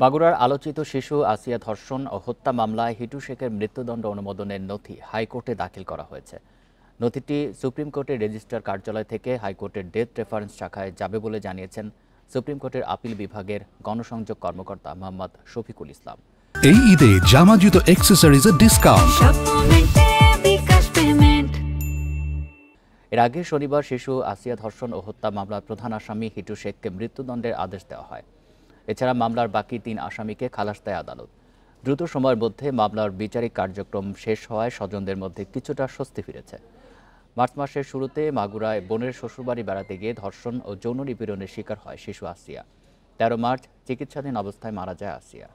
মাগুরার আলোচিত শিশু আসিয়া ধর্ষণ ও হত্যা মামলায় হিটু শেখের মৃত্যুদণ্ড অনুমোদনের নথি হাইকোর্টে দাখিল করা হয়েছে। নথিটি সুপ্রিম কোর্টের রেজিস্ট্রার কার্যালয় থেকে হাইকোর্টের ডেথ রেফারেন্স শাখায় যাবে বলে জানিয়েছেন সুপ্রিম কোর্টের আপিল বিভাগের গণসংযোগ কর্মকর্তা মোহাম্মদ শফিকুল ইসলাম। এই ঈদে জামা জুতো অ্যাক্সেসরিজের ডিসকাউন্ট। এর আগে শনিবার শিশু আসিয়া ধর্ষণ ও হত্যা মামলার প্রধান আসামি হিটু শেখকে মৃত্যুদণ্ডের আদেশ দেওয়া হয়। এছাড়া মামলার বাকি ৩ আসামিকে খালাস দেয় আদালত। দ্রুত সময়ের মধ্যে মামলার বিচারিক কার্যক্রম শেষ হওয়ায় স্বজনদের মধ্যে কিছুটা স্বস্তি ফিরেছে। মার্চ মাসের শুরুতে মাগুরায় বোনের শ্বশুরবাড়ি বেড়াতে গিয়ে ধর্ষণ ও যৌন নিপীড়নের শিকার হয় শিশু আসিয়া। ১৩ মার্চ চিকিৎসাধীন অবস্থায় মারা যায় আসিয়া।